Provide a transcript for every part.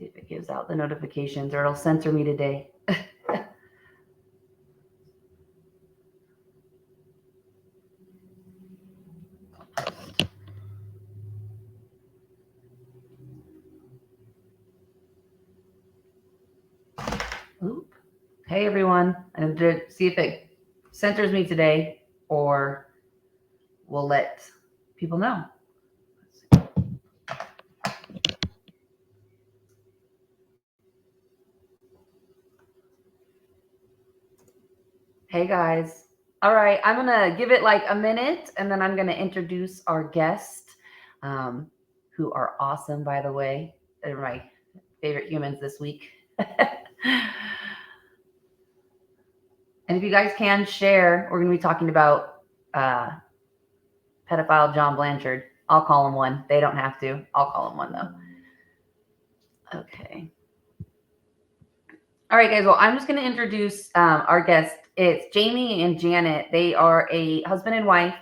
See if it gives out the notifications or it'll censor me today. Oop. Hey everyone. I'm going to see if it censors me today or we'll let people know. Hey guys. All right, I'm going to give it like a minute and then I'm going to introduce our guest, who are awesome, by the way. They're my favorite humans this week. And if you guys can share, we're going to be talking about pedophile John Blanchard. I'll call him one. They don't have to. I'll call him one, though. Okay. All right, guys. Well, I'm just going to introduce our guest. It's Jamie and Janet. They are a husband and wife.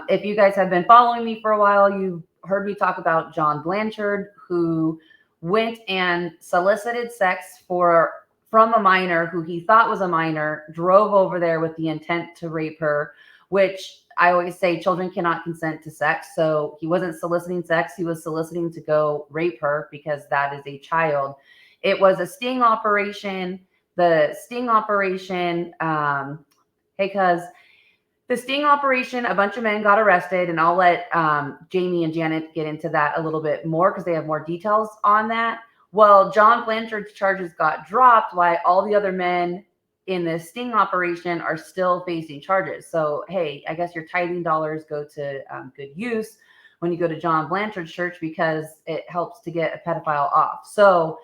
If you guys have been following me for a while, you've heard me talk about John Blanchard, who went and solicited sex from a minor who he thought was a minor, drove over there with the intent to rape her, which I always say children cannot consent to sex. So he wasn't soliciting sex. He was soliciting to go rape her because that is a child. It was a sting operation. The sting operation, the sting operation, a bunch of men got arrested, and I'll let Jamie and Janet get into that a little bit more because they have more details on that. Well, John Blanchard's charges got dropped while all the other men in the sting operation are still facing charges. So, hey, I guess your tithing dollars go to good use when you go to John Blanchard's church because it helps to get a pedophile off. So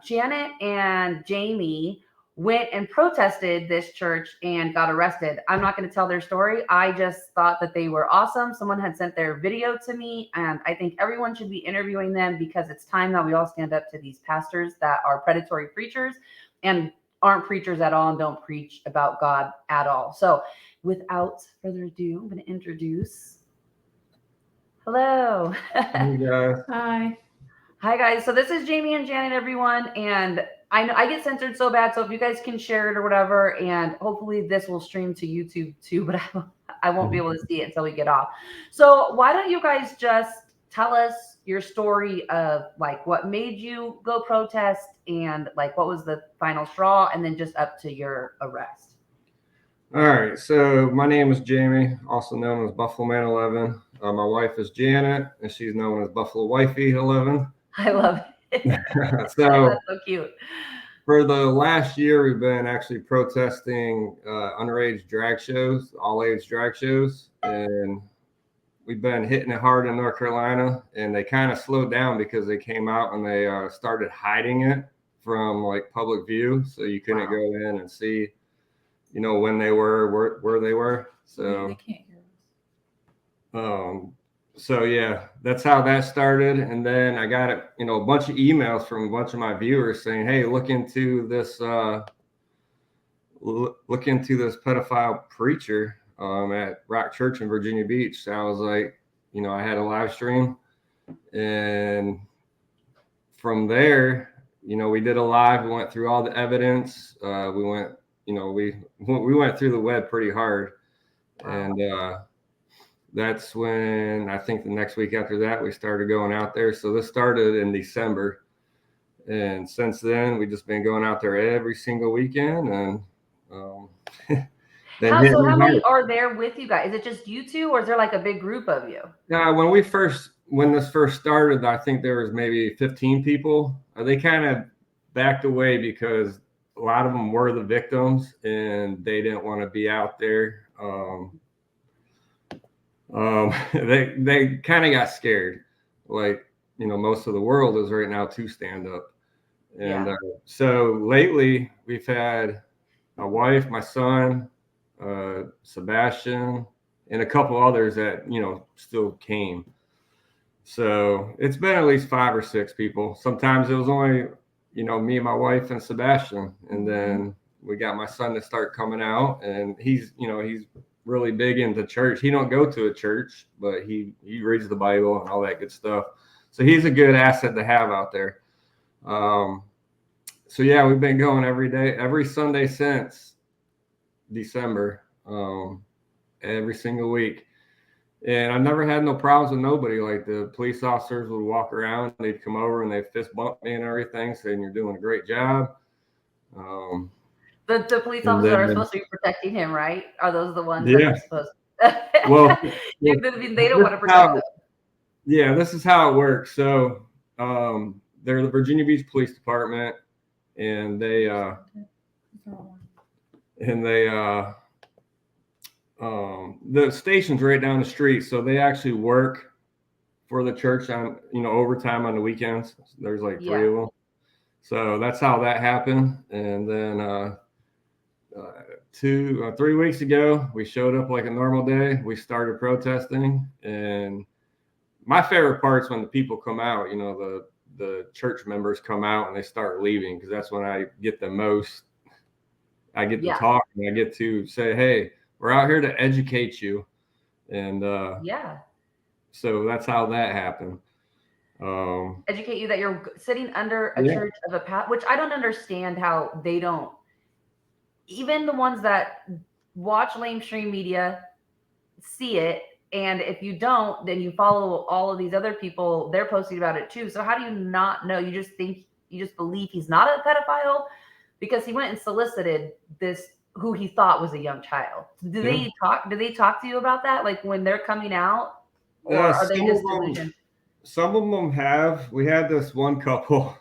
Janet and Jamie went and protested this church and got arrested. I'm not going to tell their story. I just thought that they were awesome. Someone had sent their video to me, and I think everyone should be interviewing them because it's time that we all stand up to these pastors that are predatory preachers and aren't preachers at all and don't preach about God at all. So without further ado, I'm going to introduce. Hello. Hey guys. Hi. Hi guys. So this is Jamie and Janet, everyone, and I know I get censored so bad. So if you guys can share it or whatever, and hopefully this will stream to YouTube too, but I won't be able to see it until we get off. So why don't you guys just tell us your story of like what made you go protest and like what was the final straw, and then just up to your arrest. All right. So my name is Jamie, also known as Buffalo Man 11. My wife is Janet, and she's known as Buffalo Wifey 11. I love it. So That's so cute. For the last year, we've been actually protesting underage drag shows, all-age drag shows, and we've been hitting it hard in North Carolina. And they kind of slowed down because they came out and they started hiding it from like public view, so you couldn't go in and see, you know, when they were, where they were. So They can't hear us. So yeah, that's how that started. And then I got a bunch of emails from a bunch of my viewers saying, "Hey, look into this pedophile preacher at Rock Church in Virginia Beach." So I was like, I had a live stream, and from there, we did a live. We went through all the evidence. We went through the web pretty hard, and that's when I think the next week after that we started going out there. So this started in December, and since then we've just been going out there every single weekend. And how many are there with you guys? Is it just you two, or is there like a big group of you? When this first started, I think there was maybe 15 people. They kind of backed away because a lot of them were the victims and they didn't want to be out there. They kind of got scared, like most of the world is right now to stand up. And so lately we've had my wife, my son, Sebastian, and a couple others that still came. So it's been at least 5 or 6 people. Sometimes it was only me and my wife and Sebastian, and then we got my son to start coming out, and he's really big into church. He don't go to a church, but he reads the Bible and all that good stuff. So he's a good asset to have out there. So yeah, we've been going every day, every Sunday since December, every single week. And I've never had no problems with nobody. Like the police officers would walk around, they'd come over and they'd fist bump me and everything, saying you're doing a great job. The police And officers are then, supposed to be protecting him, right? Are those the ones that yeah, are supposed to? well, They don't want to protect them. Yeah, this is how it works. So they're the Virginia Beach Police Department, and the station's right down the street. So they actually work for the church on overtime on the weekends. There's like three of them. So that's how that happened. And then 3 weeks ago, we showed up like a normal day. We started protesting, and my favorite part's when the people come out, the church members come out and they start leaving, because that's when I get the most. I get to talk and I get to say, hey, we're out here to educate you. And so that's how that happened. Educate you that you're sitting under a church of a path, which I don't understand how they don't. Even the ones that watch mainstream media see it. And if you don't, then you follow all of these other people. They're posting about it too. So how do you not know? You just believe he's not a pedophile because he went and solicited this, who he thought was a young child. Do they talk to you about that? Like when they're coming out, or are they just delusional? Some of them have. We had this one couple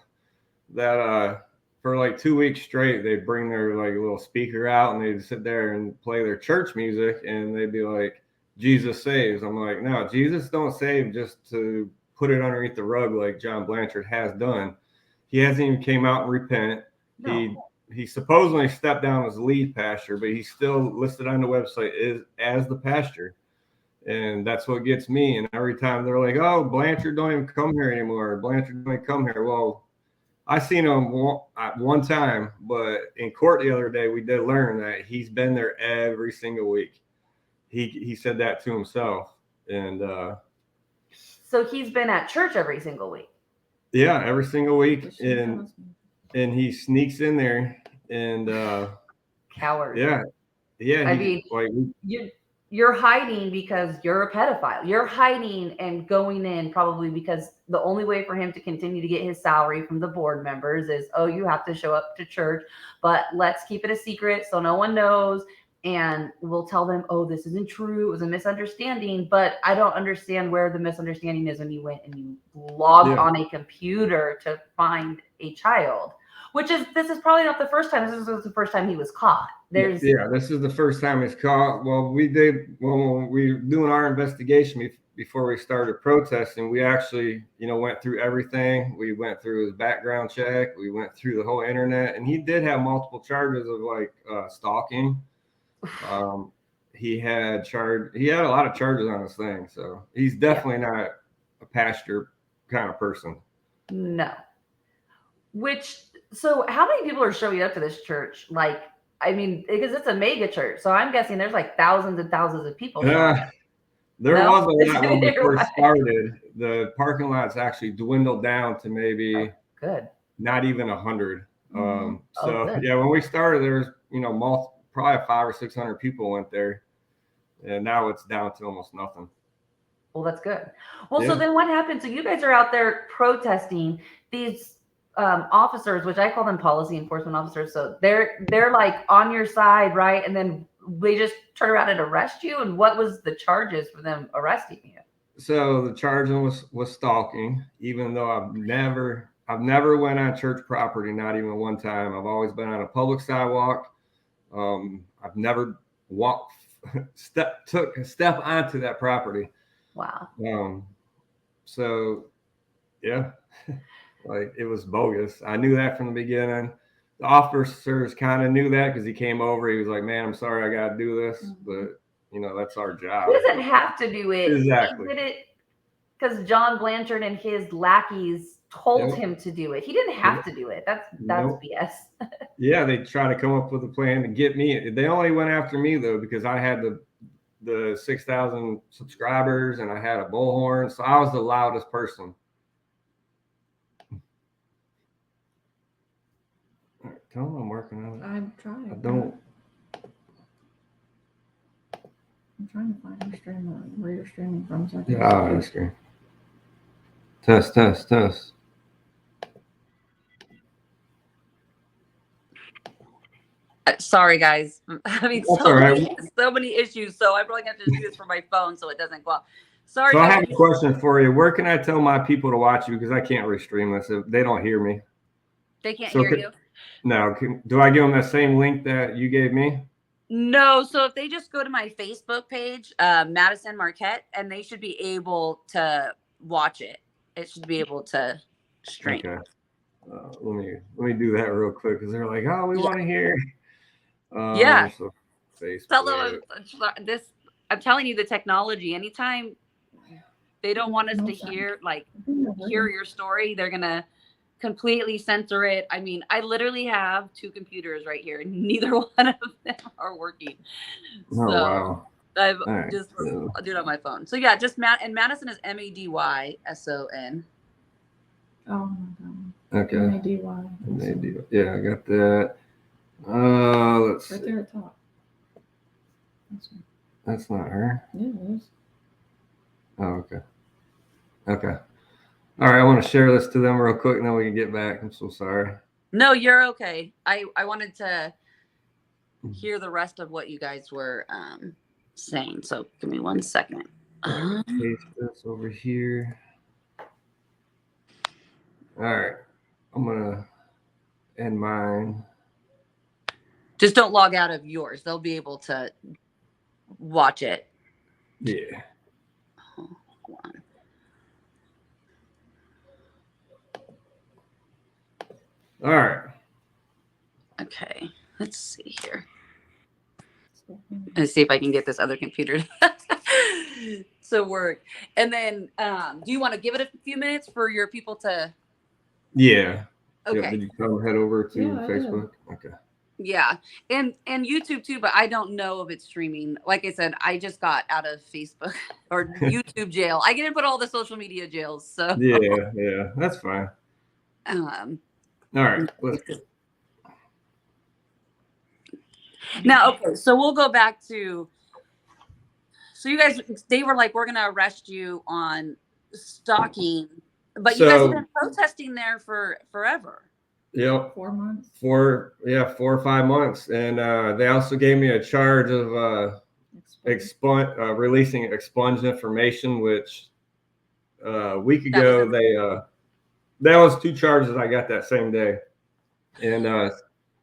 that for like 2 weeks straight, they'd bring their like little speaker out and they'd sit there and play their church music, and they'd be like, Jesus saves. I'm like, no, Jesus don't save just to put it underneath the rug like John Blanchard has done. He hasn't even came out and repent. No. He supposedly stepped down as lead pastor, but he's still listed on the website as the pastor. And that's what gets me. And every time they're like, oh, Blanchard don't even come here anymore. Blanchard don't even come here. Well, I seen him one time, but in court the other day, we did learn that he's been there every single week. He said that to himself. And so he's been at church every single week. Yeah, every single week. And he sneaks in there and coward. Yeah. I mean, like, you're hiding because you're a pedophile. You're hiding and going in probably because the only way for him to continue to get his salary from the board members is, oh, you have to show up to church, but let's keep it a secret so no one knows. And we'll tell them, oh, this isn't true. It was a misunderstanding. But I don't understand where the misunderstanding is when you went and you logged on a computer to find a child. This is probably not the first time. This is the first time he was caught. This is the first time he's caught. Well, when we were doing our investigation before we started protesting, we actually, went through everything. We went through his background check. We went through the whole internet, and he did have multiple charges of like stalking. He had a lot of charges on this thing. So he's definitely not a pastor kind of person. No. So how many people are showing up to this church? Like, I mean, because it's a mega church. So I'm guessing there's like thousands and thousands of people. There was a lot when we first started. The parking lots actually dwindled down to maybe not even 100. When we started, there was, probably 500 or 600 people went there. And now it's down to almost nothing. Well, that's good. Well, so then what happened? So you guys are out there protesting. These officers, which I call them policy enforcement officers. So they're like on your side, right? And then they just turn around and arrest you. And what was the charges for them arresting you? So the charge was stalking, even though I've never went on church property, not even one time. I've always been on a public sidewalk. I've never took a step onto that property. Wow. So yeah. Like it was bogus. I knew that from the beginning. The officers kind of knew that because he came over. He was like, man, I'm sorry I got to do this. But, that's our job. He doesn't have to do it. Exactly. He did it because John Blanchard and his lackeys told him to do it. He didn't have to do it. That's BS. Yeah, they try to come up with a plan to get me. They only went after me, though, because I had the 6,000 subscribers and I had a bullhorn. So I was the loudest person. Tell them I'm working on it. I'm trying. I don't. I'm trying to find your stream where you're streaming from. So I can Yeah, that's great. Test. Sorry, guys. I mean, That's all right. so many issues. So I probably have to do this for my phone so it doesn't go off. Sorry. So I guys. have a question for you. Where can I tell my people to watch you? Because I can't restream this. They don't hear me. They can't hear you. No. Do I give them that same link that you gave me? No. So if they just go to my Facebook page, Madyson Marquette, and they should be able to watch it. It should be able to stream. Okay. Let me do that real quick because they're like, oh, we want to hear. Yeah. So Facebook. Tell them this. I'm telling you, the technology. Anytime they don't want us to hear your story, they're gonna completely censor it. I mean, I literally have 2 computers right here, and neither one of them are working. Oh, wow. I'll do it on my phone. So yeah, just Madyson is Madyson. Oh my god. Okay. Mady. Yeah, I got that. Let's right there at the top. That's not her. Yeah, it is. Oh, okay. Okay. All right, I want to share this to them real quick, and then we can get back. I'm so sorry. No, you're okay. I wanted to hear the rest of what you guys were saying. So give me 1 second. Paste this over here. All right. I'm going to end mine. Just don't log out of yours. They'll be able to watch it. Yeah. Hold on. All right. Okay. Let's see here. Let's see if I can get this other computer to work. And then, do you want to give it a few minutes for your people to? Yeah. Okay. Yep. Did you come head over to Facebook? Okay. Yeah, and YouTube too, but I don't know if it's streaming. Like I said, I just got out of Facebook or YouTube jail. I get to put all the social media jails. So yeah, that's fine. All right. Let's go. Now, okay, so we'll go back to. So you guys, they were like, we're gonna arrest you on stalking, but you guys have been protesting there for forever. Yep. 4 months. 4 or 5 months, and they also gave me a charge of releasing expunged information, which a week ago that was 2 charges I got that same day, and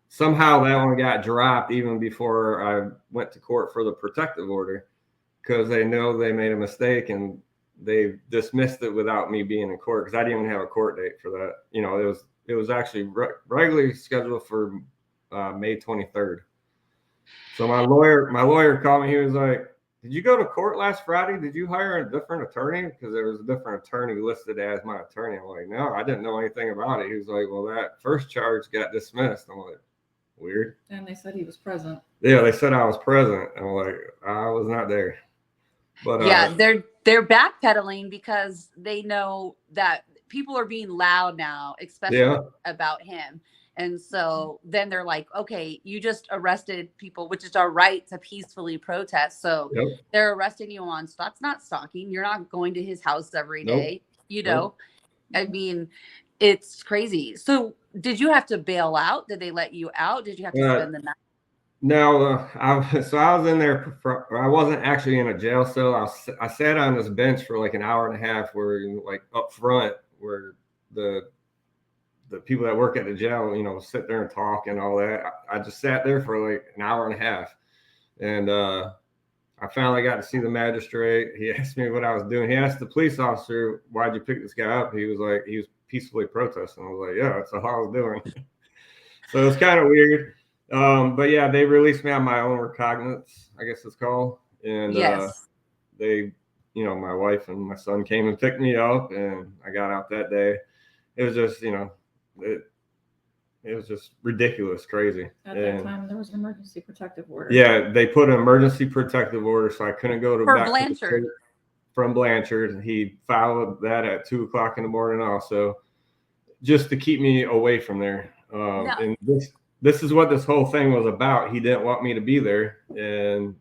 somehow that one got dropped even before I went to court for the protective order because they know they made a mistake and they dismissed it without me being in court because I didn't even have a court date for that. You know, it was actually regularly scheduled for May 23rd. So my lawyer called me. He was like, "Did you go to court last Friday? Did you hire a different attorney? Because there was a different attorney listed as my attorney." I'm like, "No, I didn't know anything about it." He was like, "Well, that first charge got dismissed." I'm like, "Weird." And they said he was present. Yeah, they said I was present. I'm like, I was not there. But yeah, they're backpedaling because they know that people are being loud now, especially about him. And so then they're like, okay, you just arrested people, which is our right to peacefully protest. So they're arresting you on, that's not stalking. You're not going to his house every day. You know, I mean, it's crazy. So did you have to bail out? Did they let you out? Did you have to spend the night? No, I was in there. I wasn't actually in a jail cell. I sat on this bench for like an hour and a half, where like up front, where the people that work at the jail, you know, sit there and talk and all that. I just sat there for like an hour and a half, and I finally got to see the magistrate. He asked me what I was doing. He asked the police officer, "Why'd you pick this guy up?" He was like, he was peacefully protesting. I was like, "Yeah, that's all I was doing." So it's kind of weird. But yeah, they released me on my own recognizance, I guess it's called. And they, you know, my wife and my son came and picked me up, and I got out that day. It was just, you know, it was just ridiculous, crazy. At that time, there was an emergency protective order. Yeah, they put an emergency protective order, so I couldn't go to back Blanchard. From Blanchard. He filed that at 2:00 in the morning, also, just to keep me away from there. And this is what this whole thing was about. He didn't want me to be there, and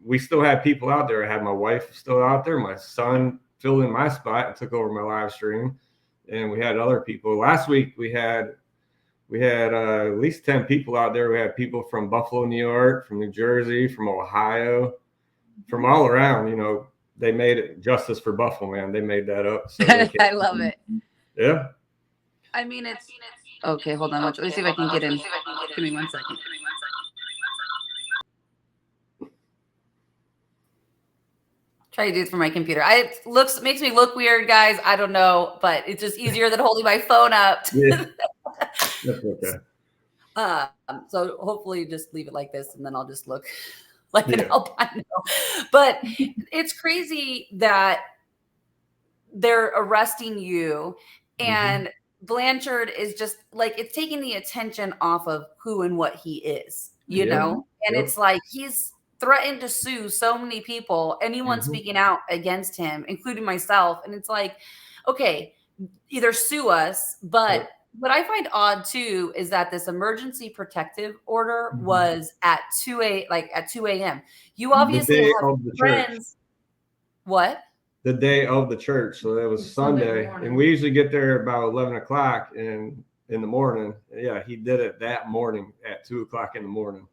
we still had people out there. I had my wife still out there. My son filled in my spot and took over my live stream, and we had other people. Last week we had at least 10 people out there. We had people from Buffalo, New York, from New Jersey, from Ohio, from all around. You know, they made it justice for Buffalo, man. They made that up. So I love it. Yeah. I mean, it's okay. Hold on. Let me see if I can get in. Give me 1 second. Try to do this from my computer. Makes me look weird, guys. I don't know, but it's just easier than holding my phone up. Yeah. That's okay. So hopefully just leave it like this, and then I'll just look like an albino. But it's crazy that they're arresting you, and Blanchard is just like, it's taking the attention off of who and what he is, you know? And it's like he's threatened to sue so many people, anyone speaking out against him, including myself. And it's like, okay, either sue us, but what I find odd too is that this emergency protective order was at 2 a.m. You obviously have friends. What? The day of the church. So it was Sunday, and we usually get there about 11 o'clock in the morning. Yeah, he did it that morning at 2 o'clock in the morning.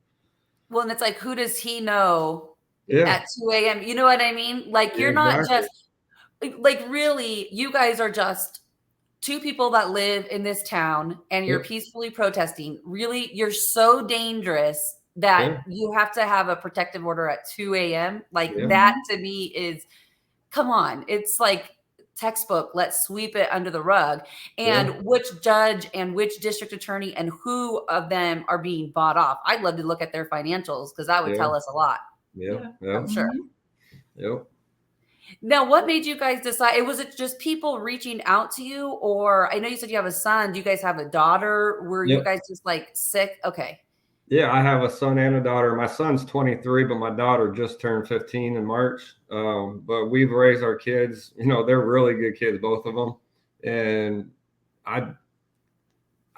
Well, and it's like, who does he know at 2 a.m.? You know what I mean? Like, you're not just like, really, you guys are just two people that live in this town, and you're peacefully protesting. Really, you're so dangerous that you have to have a protective order at 2 a.m. Like that to me is, come on. It's like textbook. Let's sweep it under the rug. And which judge and which district attorney and who of them are being bought off? I'd love to look at their financials, because that would tell us a lot. I'm sure. Now, what made you guys decide? Was it just people reaching out to you? Or I know you said you have a son. Do you guys have a daughter? Were you guys just like sick? Okay. Yeah, I have a son and a daughter. My son's 23, but my daughter just turned 15 in March. But we've raised our kids. You know, they're really good kids, both of them. And I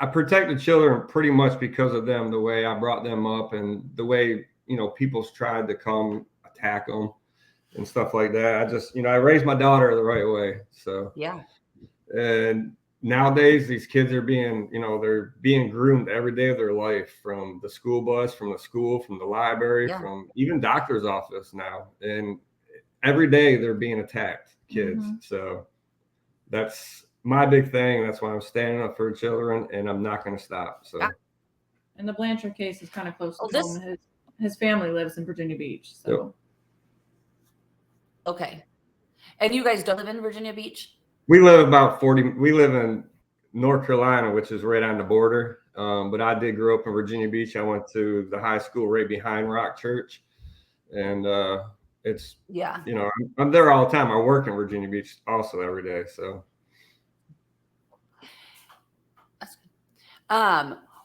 protect the children pretty much because of them, the way I brought them up, and the way, you know, people's tried to come attack them and stuff like that. I just, you know, I raised my daughter the right way. So and nowadays these kids are being, you know, they're being groomed every day of their life, from the school bus, from the school, from the library, from even doctor's office now. And every day they're being attacked, kids. So that's my big thing. That's why I'm standing up for children, and I'm not going to stop. So, and the Blanchard case is kind of close to home. His family lives in Virginia Beach. So, okay. And you guys don't live in Virginia Beach? We live about 40. We live in North Carolina, which is right on the border. But I did grow up in Virginia Beach. I went to the high school right behind Rock Church, and it's you know, I'm there all the time. I work in Virginia Beach also every day. So,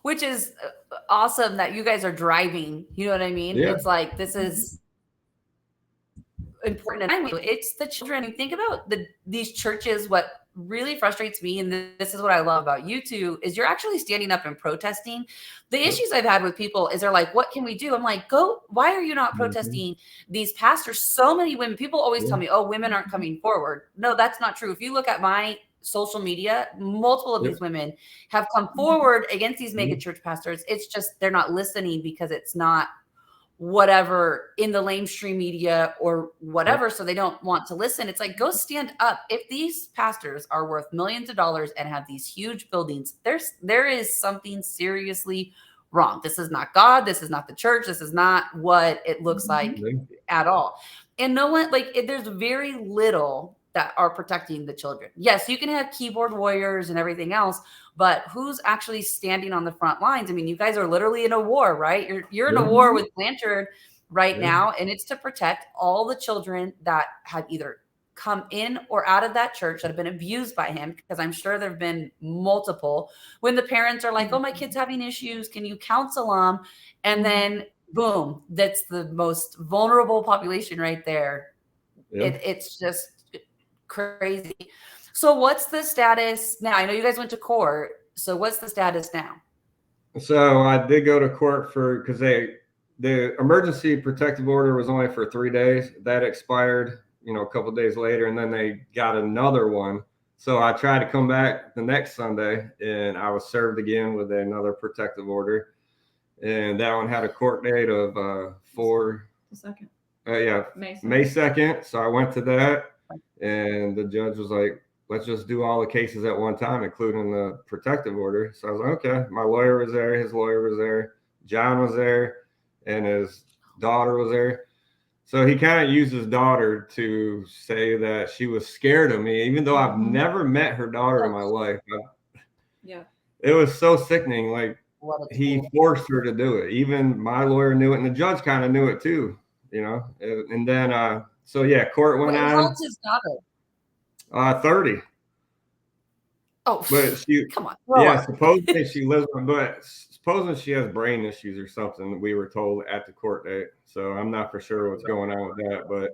which is awesome that you guys are driving. You know what I mean? It's like, this is important. It's the children. You think about these churches. What really frustrates me, and this is what I love about you two, is you're actually standing up and protesting. The issues I've had with people is they're like, what can we do? I'm like, why are you not protesting these pastors? So many women, people always tell me, oh, women aren't coming forward. No, that's not true. If you look at my social media, multiple of these women have come forward against these mega church pastors. It's just, they're not listening because it's not whatever in the mainstream media or whatever. So they don't want to listen. It's like, go stand up. If these pastors are worth millions of dollars and have these huge buildings, there is something seriously wrong. This is not God. This is not the church. This is not what it looks like at all. And no one, like, there's very little that are protecting the children. Yes, you can have keyboard warriors and everything else, but who's actually standing on the front lines? I mean, you guys are literally in a war, right? You're in a war with Blanchard right now, and it's to protect all the children that have either come in or out of that church that have been abused by him, because I'm sure there have been multiple, when the parents are like, oh, my kid's having issues, can you counsel them? And then boom, that's the most vulnerable population right there. It's just crazy. So what's the status now? I know you guys went to court. So what's the status now? So I did go to court because the emergency protective order was only for 3 days. That expired, a couple of days later, and then they got another one. So I tried to come back the next Sunday, and I was served again with another protective order, and that one had a court date of The second. May 2nd. So I went to that, and the judge was like, let's just do all the cases at one time, including the protective order. So I was like, okay. My lawyer was there. His lawyer was there. John was there. And his daughter was there. So he kind of used his daughter to say that she was scared of me, even though I've never met her daughter in my life. Yeah. It was so sickening. Like, he forced her to do it. Even my lawyer knew it, and the judge kind of knew it too, And then, court went on. How old's his daughter? 30. Oh, but come on. Yeah, supposedly she lives with, but supposedly she has brain issues or something. We were told at the court date, so I'm not for sure what's going on with that. But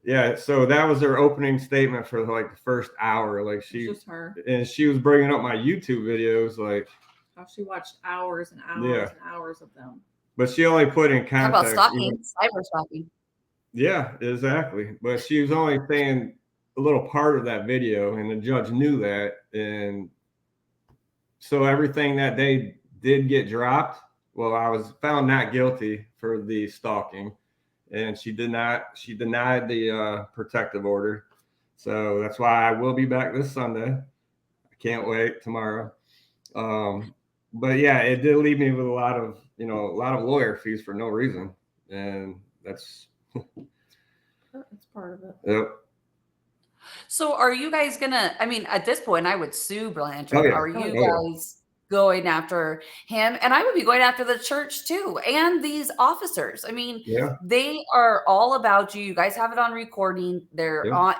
yeah, so that was her opening statement for like the first hour. Like just her, and she was bringing up my YouTube videos, like how she watched hours and hours and hours of them. But she only put in context. How about stalking, cyber stalking? Yeah, exactly. But she was only saying a little part of that video, and the judge knew that, and so everything that they did get dropped. Well, I was found not guilty for the stalking, and she denied the protective order. So that's why I will be back this Sunday. I can't wait tomorrow. But yeah, it did leave me with a lot of lawyer fees for no reason, and that's part of it. Yep. So are you guys gonna, I mean, at this point I would sue Blanchard. Oh, yeah. Are you guys going after him? And I would be going after the church too, and these officers. I mean, they are all about you. You guys have it on recording. They're on,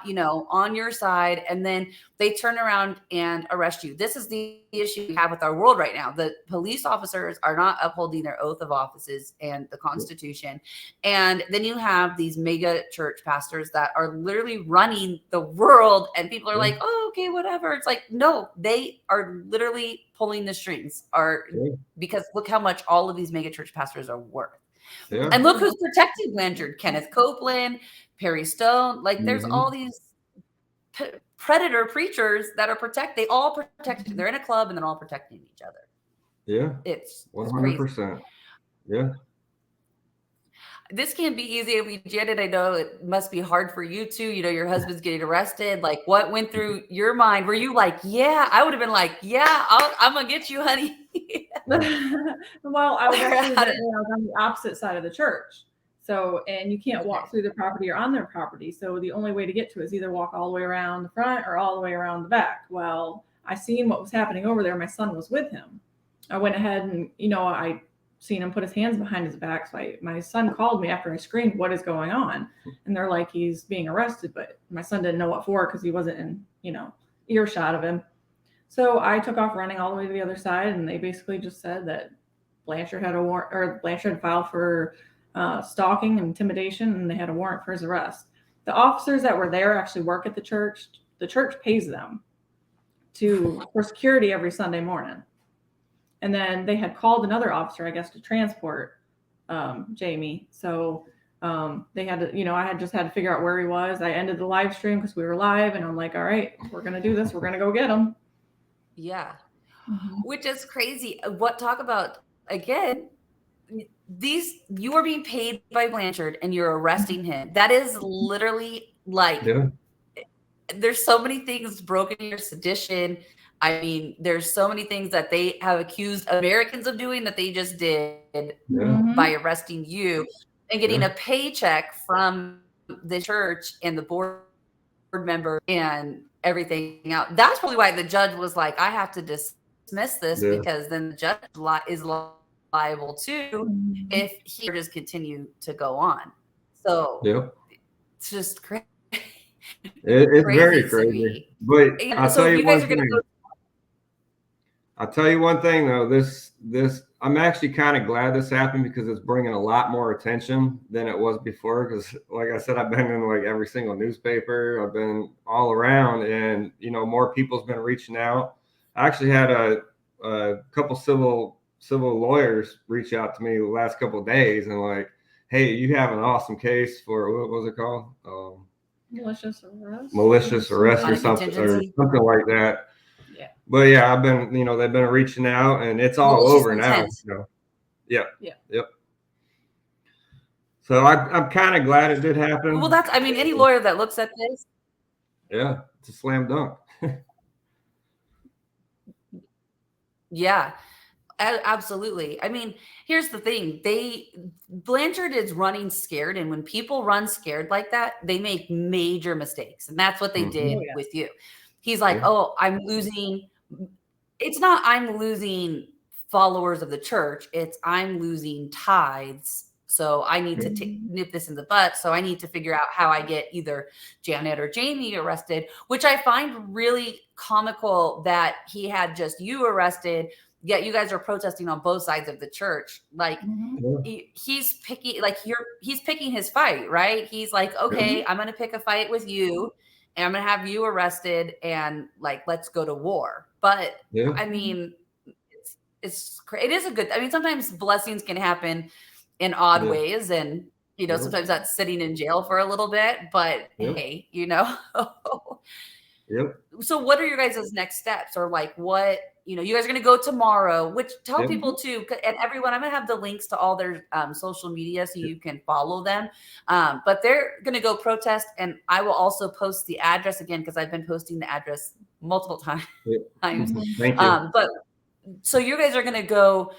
on your side, and then they turn around and arrest you. This is the issue we have with our world right now. The police officers are not upholding their oath of offices and the Constitution. And then you have these mega church pastors that are literally running the world, and people are like, oh, okay, whatever. It's like, no, they are literally pulling the strings because look how much all of these mega church pastors are worth. And look who's protecting Blanchard: Kenneth Copeland, Perry Stone. Like there's all these predator preachers that are they all protect. They're in a club and they're all protecting each other. Yeah. It's 100%. Yeah. This can't be easy. I mean, Janet, I know it must be hard for you too. Your husband's getting arrested. Like, what went through your mind? Were you like, yeah? I would have been like, yeah, I'm gonna get you, honey. Well, I was actually on the opposite side of the church. So, and you can't walk through the property or on their property. So the only way to get to it is either walk all the way around the front or all the way around the back. Well, I seen what was happening over there. My son was with him. I went ahead and, I seen him put his hands behind his back. So my son called me after I screamed, what is going on? And they're like, he's being arrested, but my son didn't know what for because he wasn't in, earshot of him. So I took off running all the way to the other side, and they basically just said that Blanchard had a warrant, or Blanchard had filed for stalking and intimidation, and they had a warrant for his arrest. The officers that were there actually work at the church. The church pays them for security every Sunday morning. And then they had called another officer, I guess, to transport Jamie. So they had to, I had to figure out where he was. I ended the live stream because we were live, and I'm like, all right, we're going to do this. We're going to go get him. Yeah. Which is crazy. Talk about, again, you are being paid by Blanchard and you're arresting him. That is literally like, there's so many things broken in your sedition. I mean, there's so many things that they have accused Americans of doing that they just did by arresting you and getting a paycheck from the church and the board member and everything out. That's probably why the judge was like, I have to dismiss this because then the judge is liable too if he just continue to go on. So it's just crazy. It's very crazy. But I'll tell you one thing. I'll tell you one thing though. This I'm actually kind of glad this happened because it's bringing a lot more attention than it was before. Because like I said, I've been in like every single newspaper. I've been all around, and more people's been reaching out. I actually had a couple civil lawyers reach out to me the last couple of days and like, hey, you have an awesome case for what was it called? Malicious arrest. Malicious arrest or something like that. Yeah. But yeah, I've been, they've been reaching out and it's all Malicious over intent. now. Yep. Yeah. Yep. So I'm kind of glad it did happen. Well, I mean, any lawyer that looks at this. Yeah, it's a slam dunk. Yeah, absolutely. I mean, here's the thing. Blanchard is running scared. And when people run scared like that, they make major mistakes. And that's what they did with you. He's like, oh, I'm losing. It's not I'm losing followers of the church. It's I'm losing tithes. So I need to nip this in the butt. So I need to figure out how I get either Janet or Jamie arrested, which I find really comical that he had just you arrested, yet you guys are protesting on both sides of the church. Like he's picking, he's picking his fight, right? He's like, okay, I'm going to pick a fight with you and I'm going to have you arrested and like, let's go to war. But I mean, it is a good, I mean, sometimes blessings can happen in odd ways. And, sometimes that's sitting in jail for a little bit, but hey, So what are your guys' next steps or like what, you guys are going to go tomorrow, which tell people too, and everyone, I'm going to have the links to all their social media so you can follow them. But they're going to go protest and I will also post the address again, because I've been posting the address multiple times. Thank you. But so you guys are going to go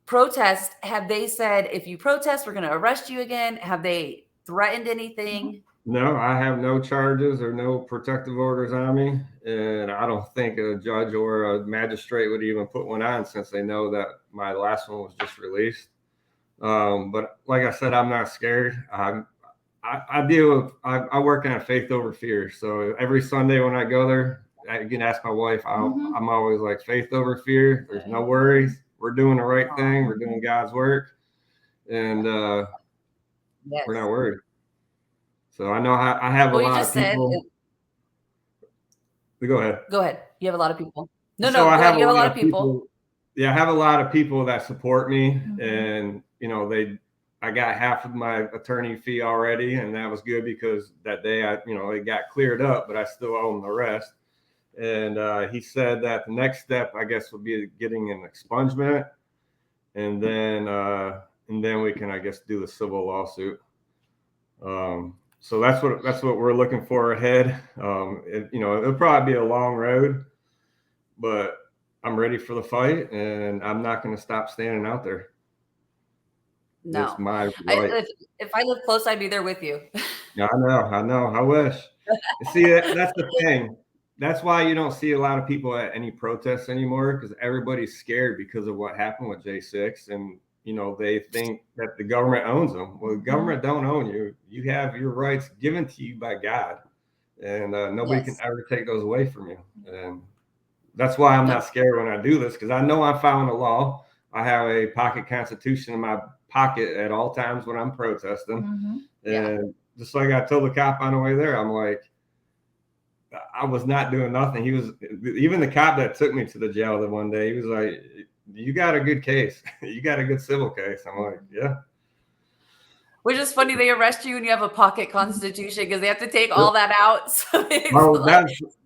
protest. Have they said, if you protest, we're going to arrest you again? Have they threatened anything? No, I have no charges or no protective orders on me. And I don't think a judge or a magistrate would even put one on since they know that my last one was just released. But like I said, I'm not scared. I work on faith over fear. So every Sunday when I go there, I can ask my wife, I'm always like, faith over fear. There's no worries. We're doing the right thing. We're doing God's work. And we're not worried. So I know I have a lot of people. Go ahead. Go ahead. You have a lot of people. You have a lot of people. Yeah, I have a lot of people that support me. And, I got half of my attorney fee already. And that was good because that day, it got cleared up, but I still owe him the rest. And he said that the next step, I guess, would be getting an expungement, and then we can, I guess, do the civil lawsuit. So that's what we're looking for ahead. It'll probably be a long road, but I'm ready for the fight, and I'm not going to stop standing out there. No, it's my right. If I live close, I'd be there with you. Yeah, I know. I wish. See, that's the thing. That's why you don't see a lot of people at any protests anymore, because everybody's scared because of what happened with J6. And, they think that the government owns them. Well, the government don't own you. You have your rights given to you by God. And nobody can ever take those away from you. And that's why I'm not scared when I do this, because I know I'm following the law. I have a pocket constitution in my pocket at all times when I'm protesting. And just like I told the cop on the way there, I'm like, I was not doing nothing. Even the cop that took me to the jail the one day, he was like, you got a good case. You got a good civil case. I'm like, yeah. Which is funny. They arrest you and you have a pocket constitution because they have to take all that out. So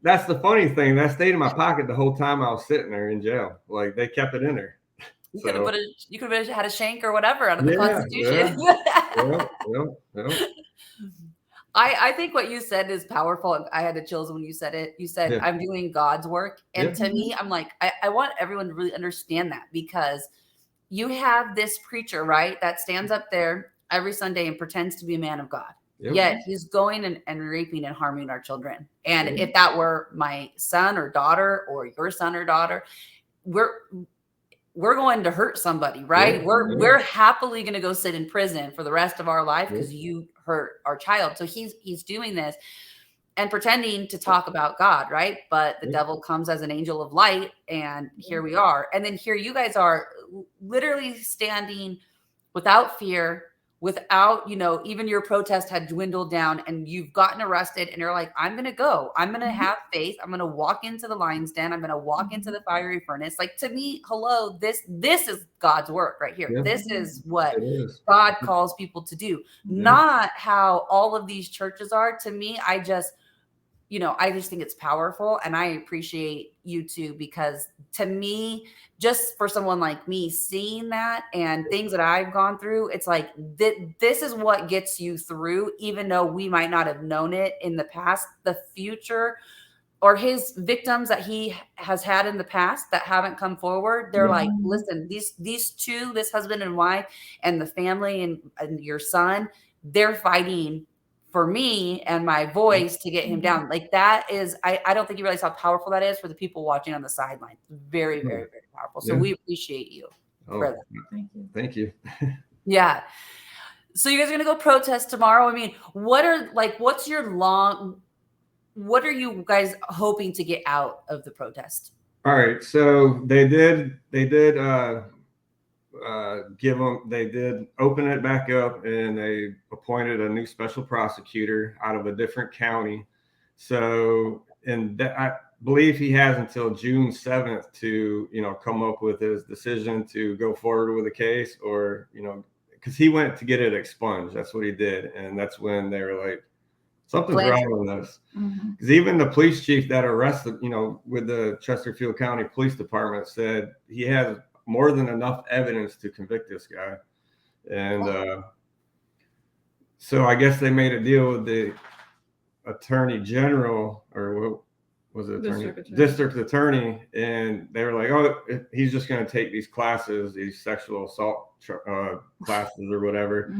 that's the funny thing. That stayed in my pocket the whole time I was sitting there in jail. Like they kept it in there. You could have had a shank or whatever out of the Constitution. Yeah. I think what you said is powerful. I had the chills when you said it. You said, I'm doing God's work. And to me, I'm like, I want everyone to really understand that, because you have this preacher, right, that stands up there every Sunday and pretends to be a man of God. Yet he's going and raping and harming our children. And if that were my son or daughter or your son or daughter, we're going to hurt somebody, right? We're happily going to go sit in prison for the rest of our life because you hurt our child. So he's doing this and pretending to talk about God, right? But the devil comes as an angel of light, and here we are. And then here you guys are literally standing without fear without, even your protest had dwindled down and you've gotten arrested and you're like, I'm going to go, I'm going to have faith. I'm going to walk into the lion's den. I'm going to walk into the fiery furnace. Like, to me, hello, this is God's work right here. Yeah. This is what God calls people to do, not how all of these churches are. To me, I just think it's powerful, and I appreciate you too, because to me, just for someone like me, seeing that and things that I've gone through, it's like this is what gets you through, even though we might not have known it in the past. The future, or his victims that he has had in the past that haven't come forward, they're like, listen, these two, this husband and wife and the family and your son, they're fighting for me and my voice to get him down. Like, that is, I don't think you realize how powerful that is for the people watching on the sideline. Very, very, very powerful. So we appreciate you for that. Thank you. Yeah. So you guys are going to go protest tomorrow. I mean, what are you guys hoping to get out of the protest? All right. So they did open it back up, and they appointed a new special prosecutor out of a different county. So, and I believe he has until June 7th to, come up with his decision to go forward with the case, or, because he went to get it expunged. That's what he did. And that's when they were like, something's wrong with this. Because even the police chief that arrested, with the Chesterfield County Police Department, said he has more than enough evidence to convict this guy. And so I guess they made a deal with the attorney general, or what was it? District attorney. And they were like, oh, he's just going to take these classes, these sexual assault classes or whatever.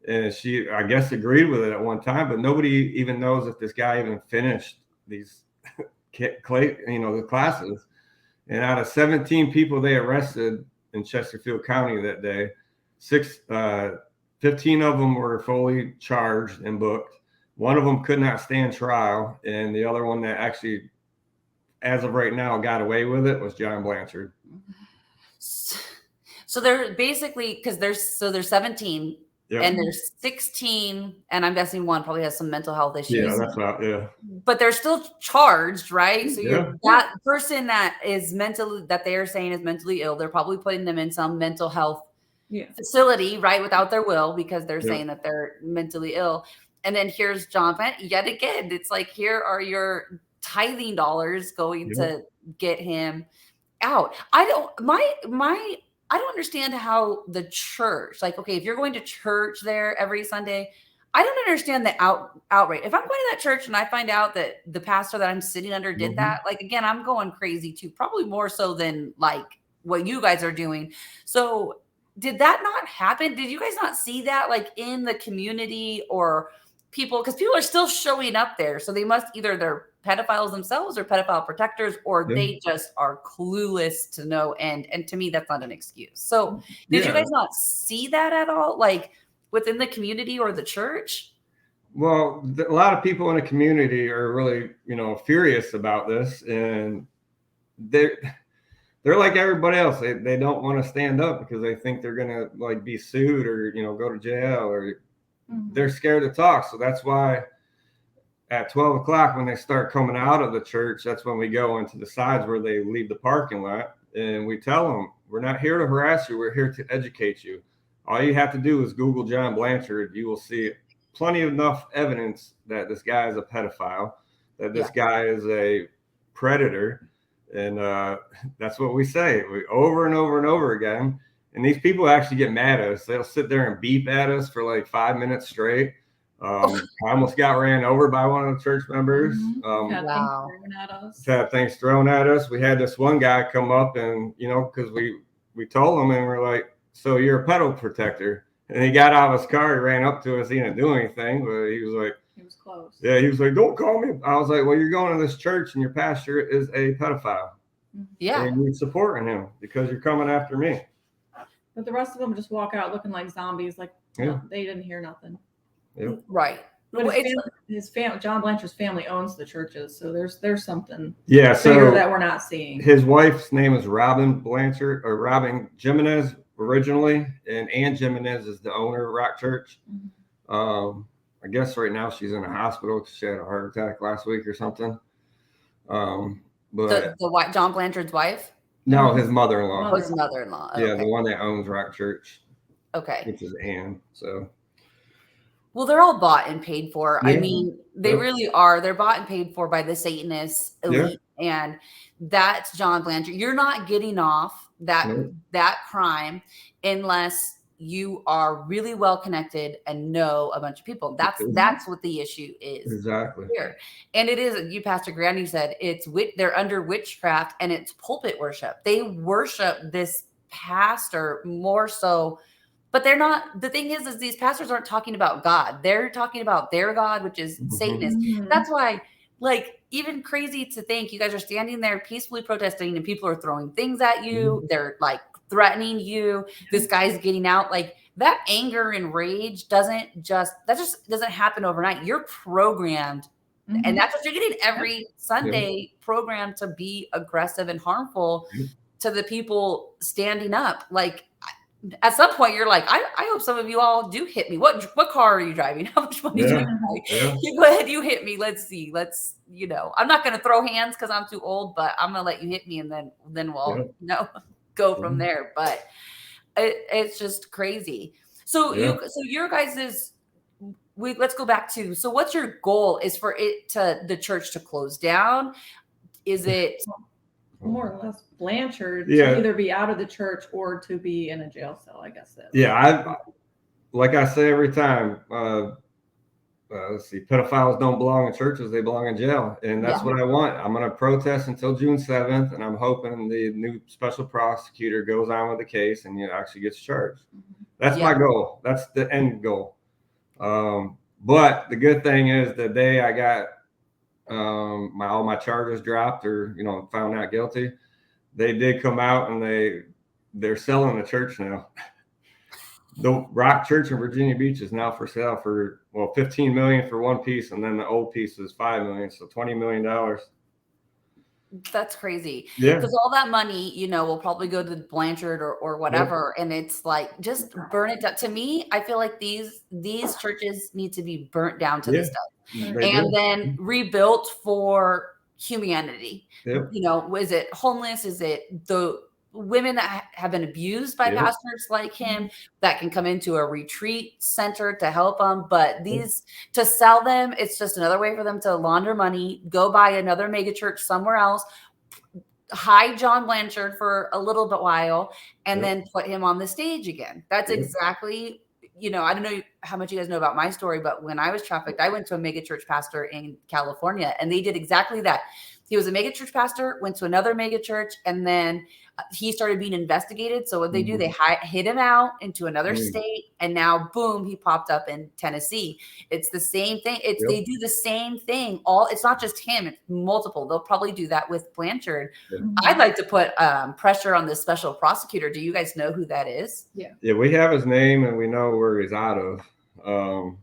And she, I guess, agreed with it at one time, but nobody even knows if this guy even finished these, the classes. And out of 17 people they arrested in Chesterfield County that day, 15 of them were fully charged and booked. One of them could not stand trial, and the other one that actually, as of right now, got away with it was John Blanchard. So they're basically, because there's 17. Yep. And there's 16, and I'm guessing one probably has some mental health issues. Yeah, that's right. Yeah. But they're still charged, right? So that person that is that they are saying is mentally ill, they're probably putting them in some mental health facility, right, without their will, because they're saying that they're mentally ill. And then here's John Plant yet again. It's like, here are your tithing dollars going to get him out. I don't understand how the church, like, okay, if you're going to church there every Sunday, I don't understand the outrage. If I'm going to that church and I find out that the pastor that I'm sitting under did that, like, again, I'm going crazy too, probably more so than like what you guys are doing. So did that not happen? Did you guys not see that, like, in the community, or people, because people are still showing up there. So they must, either they're pedophiles themselves or pedophile protectors, or they just are clueless to no end. And to me, that's not an excuse. So did you guys not see that at all, like within the community or the church? Well, a lot of people in the community are really, furious about this, and they're like everybody else. They don't want to stand up because they think they're going to, like, be sued or, go to jail, or they're scared to talk. So that's why at 12 o'clock, when they start coming out of the church, that's when we go into the sides where they leave the parking lot, and we tell them, we're not here to harass you. We're here to educate you. All you have to do is Google John Blanchard. You will see plenty of enough evidence that this guy is a pedophile, that this guy is a predator. And that's what we say over and over and over again. And these people actually get mad at us. They'll sit there and beep at us for like 5 minutes straight. I almost got ran over by one of the church members. Had things thrown at us. We had this one guy come up, and, because we told him, and we're like, so you're a pedo protector. And he got out of his car, he ran up to us. He didn't do anything, but he was like, he was close. Yeah, he was like, don't call me. I was like, well, you're going to this church and your pastor is a pedophile. Yeah. And you're supporting him because you're coming after me. But the rest of them just walk out looking like zombies, like they didn't hear nothing. Yep. Right. But his family, John Blanchard's family, owns the churches, so there's something bigger that we're not seeing. His wife's name is Robin Blanchard, or Robin Jimenez originally, and Ann Jimenez is the owner of Rock Church. I guess right now she's in a hospital because she had a heart attack last week or something. But the John Blanchard's wife? No, his mother-in-law. Oh, his mother-in-law. Yeah, okay. The one that owns Rock Church. Okay. Which is Ann. So. Well, they're all bought and paid for. Yeah. I mean, they really are. They're bought and paid for by the Satanist elite, and that's John Blanchard. You're not getting off that crime unless you are really well connected and know a bunch of people. That's what the issue is. Exactly. Here. And it is, you, Pastor Grant, you said they're under witchcraft and it's pulpit worship. They worship this pastor more so, but they're not. The thing is these pastors aren't talking about God. They're talking about their God, which is Satanist. That's why, like, even crazy to think you guys are standing there peacefully protesting and people are throwing things at you. They're like threatening you. This guy's getting out. Like, that anger and rage doesn't happen overnight. You're programmed, and that's what you're getting every Sunday, programmed to be aggressive and harmful to the people standing up. Like, at some point you're like, I hope some of you all do hit me. What car are you driving? How much money do you have? You go ahead, you hit me. Let's see. I'm not going to throw hands because I'm too old, but I'm going to let you hit me, and then we'll go from there. But it's just crazy. So your guys' let's go back to, so what's your goal? Is for the church to close down? Is it more or less Blanchard to either be out of the church or to be in a jail cell, I guess. Like I say every time, let's see, pedophiles don't belong in churches, they belong in jail. And that's what I want. I'm going to protest until June 7th, and I'm hoping the new special prosecutor goes on with the case and actually gets charged. That's my goal. That's the end goal. But the good thing is the day I got all my charges dropped or found not guilty, they did come out and they're selling the church now. The Rock Church in Virginia Beach is now for sale for $15 million for one piece, and then the old piece is $5 million, so $20 million. That's crazy. Yeah, because all that money, will probably go to Blanchard or whatever, and it's like, just burn it down. To me, I feel like these churches need to be burnt down to the stuff, and then rebuilt for humanity. Is it homeless? Is it the women that have been abused by pastors like him that can come into a retreat center to help them? But to sell them, it's just another way for them to launder money, go buy another mega church somewhere else, hide John Blanchard for a little bit while, and then put him on the stage again. That's exactly, I don't know how much you guys know about my story, but when I was trafficked, I went to a mega church pastor in California, and they did exactly that. He was a mega church pastor, went to another mega church, and then he started being investigated. So what they do, they hid him out into another state, and now boom, he popped up in Tennessee. It's the same thing. They do the same thing. It's not just him; it's multiple. They'll probably do that with Blanchard. I'd like to put pressure on the special prosecutor. Do you guys know who that is? Yeah, we have his name and we know where he's out of.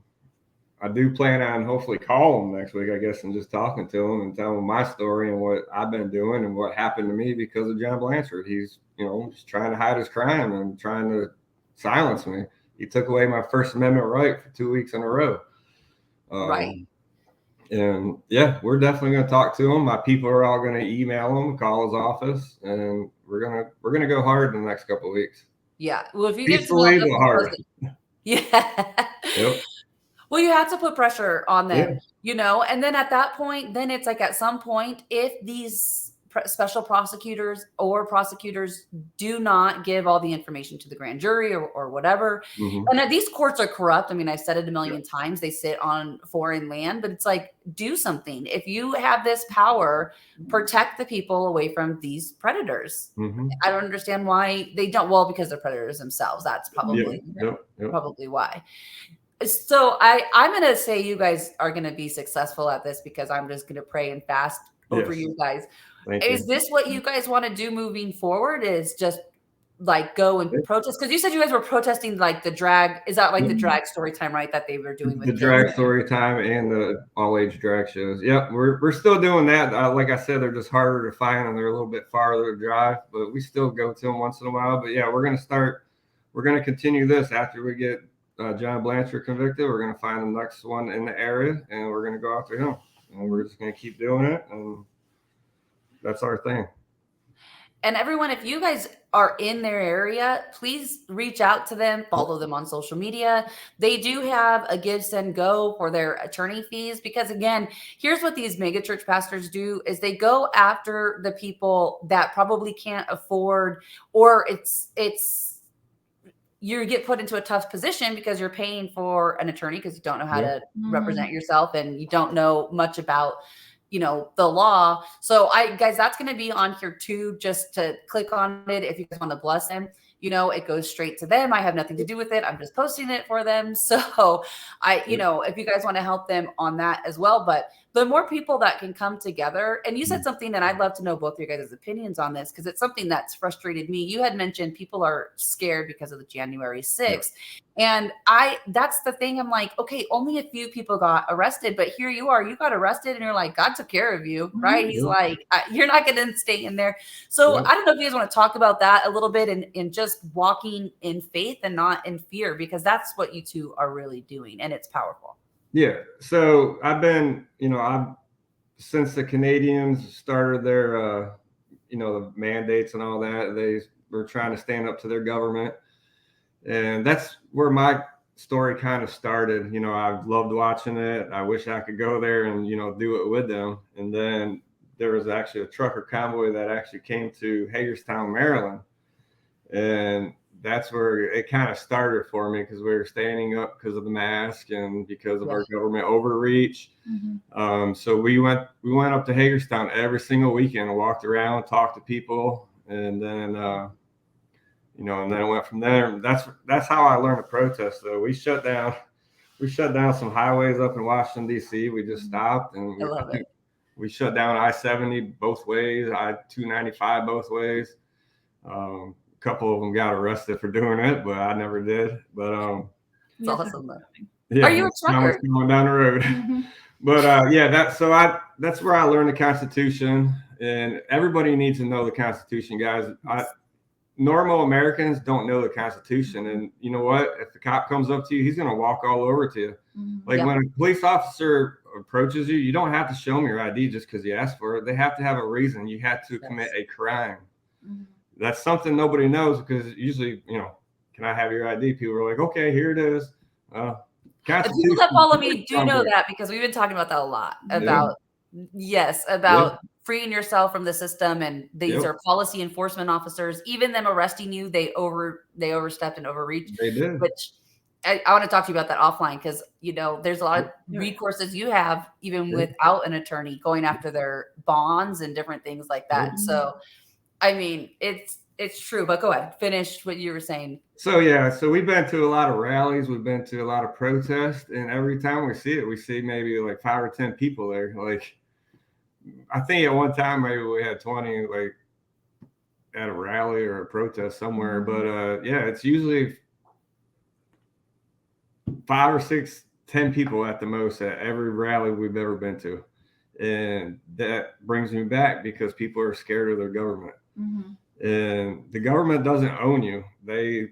I do plan on hopefully calling him next week, I guess, and just talking to him and telling him my story and what I've been doing and what happened to me because of John Blanchard. He's, just trying to hide his crime and trying to silence me. He took away my First Amendment right for 2 weeks in a row. Right. And we're definitely going to talk to him. My people are all going to email him, call his office, and we're gonna go hard in the next couple of weeks. Yeah. Well, if you peacefully but hard. Yep. Well, you have to put pressure on them, and then at that point, then it's like, at some point, if these special prosecutors or prosecutors do not give all the information to the grand jury or whatever, and these courts are corrupt. I mean, I've said it a million times, they sit on foreign land, but it's like, do something. If you have this power, protect the people away from these predators. I don't understand why they don't. Well, because they're predators themselves. That's probably why. So I'm going to say you guys are going to be successful at this, because I'm just going to pray and fast over you guys. Is this what you guys want to do moving forward? Is just like go and protest? Because you said you guys were protesting like the drag. Is that like the drag story time, right? That they were doing with the drag story time and the all age drag shows. Yep. We're still doing that. Like I said, they're just harder to find and they're a little bit farther to drive, but we still go to them once in a while. But we're going to start we're going to continue this after we get John Blanchard convicted. We're going to find the next one in the area, and we're going to go after him. And we're just going to keep doing it, and that's our thing. And everyone, if you guys are in their area, please reach out to them, follow them on social media. They do have a give, send, go for their attorney fees, because again, here's what these mega church pastors do is they go after the people that probably can't afford, or you get put into a tough position because you're paying for an attorney because you don't know how to represent yourself and you don't know much about the law. So guys, that's going to be on here too, just to click on it. If you guys want to bless them, it goes straight to them. I have nothing to do with it. I'm just posting it for them. So if you guys want to help them on that as well, but the more people that can come together, and you said something that I'd love to know both of your guys' opinions on this, because it's something that's frustrated me. You had mentioned people are scared because of the January 6th. And that's the thing. I'm like, okay, only a few people got arrested, but here you are, you got arrested and you're like, God took care of you, right? He's like, you're not going to stay in there. So I don't know if you guys want to talk about that a little bit and just walking in faith and not in fear, because that's what you two are really doing. And it's powerful. Yeah. So I've been, since the Canadians started their, the mandates and all that, they were trying to stand up to their government. And that's where my story kind of started. I loved watching it. I wish I could go there and, do it with them. And then there was actually a trucker convoy that actually came to Hagerstown, Maryland. And that's where it kind of started for me, because we were standing up because of the mask and because of our government overreach. So we went up to Hagerstown every single weekend and walked around, talked to people, and then and then it went from there. That's how I learned to protest. Though we shut down some highways up in Washington D.C. We just stopped, and we shut down I-70 both ways, I-295 both ways. Couple of them got arrested for doing it, but I never did. But it's awesome. Yeah, are you a trucker? Going down the road. But that's where I learned the Constitution, and everybody needs to know the Constitution, guys. Normal Americans don't know the Constitution, and you know what? If the cop comes up to you, he's gonna walk all over to you. When a police officer approaches you, you don't have to show them your ID just because you asked for it. They have to have a reason. You have to commit a crime. That's something nobody knows, because usually, can I have your ID? People are like, okay, here it is. The people that follow me do know that, because we've been talking about that a lot, about freeing yourself from the system. And these are policy enforcement officers. Even them arresting you, they overstepped and overreached. They did. Which I want to talk to you about that offline, because there's a lot of recourses you have even without an attorney, going after their bonds and different things like that. So I mean, it's true, but go ahead, finish what you were saying. So we've been to a lot of rallies, we've been to a lot of protests, and every time we see it, we see maybe like 5 or 10 people there. Like, I think at one time maybe we had 20 like at a rally or a protest somewhere, but it's usually 5 or 6, 10 people at the most at every rally we've ever been to. And that brings me back, because people are scared of their government. And the government doesn't own you. They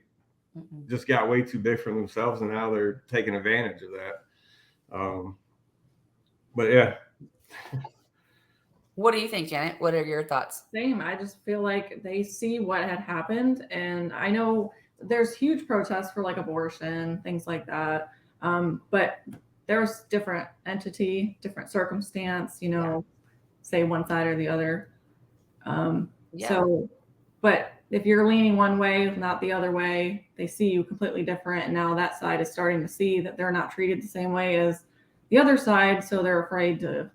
just got way too big for themselves, and now they're taking advantage of that. But yeah. What do you think, Janet? What are your thoughts? Same. I just feel like they see what had happened, and I know there's huge protests for like abortion, things like that. But there's different entity, different circumstance, say one side or the other. So, but if you're leaning one way, not the other way, they see you completely different. And now that side is starting to see that they're not treated the same way as the other side. So they're afraid to,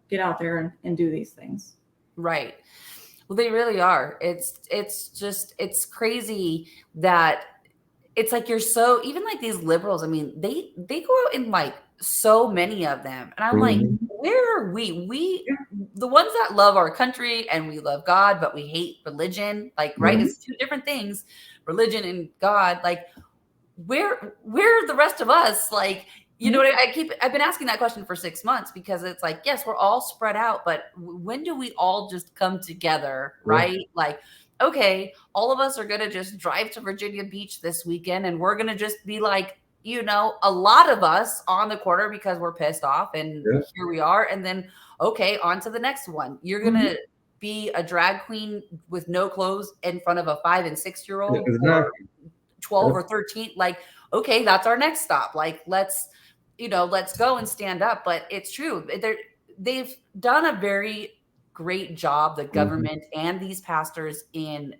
get out there and do these things. Right. Well, they really are. It's crazy that it's like even like these liberals, I mean, they go out in like so many of them. And I'm like, where are we? The ones that love our country and we love God, but we hate religion, like, right? It's two different things, religion and God. Like, where are the rest of us? Like, I've been asking that question for 6 months, because it's like, yes, we're all spread out, but when do we all just come together, right? Like, okay, all of us are going to just drive to Virginia Beach this weekend and we're going to just be like, a lot of us on the corner because we're pissed off and here we are. And then, okay, on to the next one. You're going to be a drag queen with no clothes in front of a 5 and 6 year old or 12 or 13. Like, okay, that's our next stop. Like, let's go and stand up. But it's true. They've done a very great job, the government and these pastors, in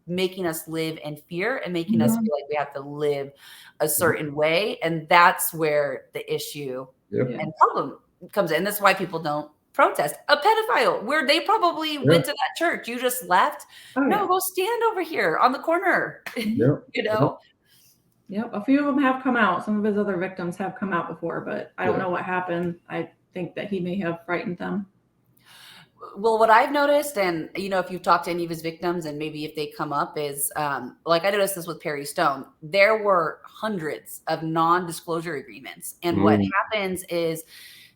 making us live in fear and making us feel like we have to live a certain way. And that's where the issue and problem comes in. That's why people don't protest. A pedophile, where they probably went to that church. You just left. No, go stand over here on the corner. Yep. A few of them have come out. Some of his other victims have come out before, but I don't know what happened. I think that he may have frightened them. Well, what I've noticed, and if you've talked to any of his victims and maybe if they come up, is like I noticed this with Perry Stone, there were hundreds of non-disclosure agreements. And what happens is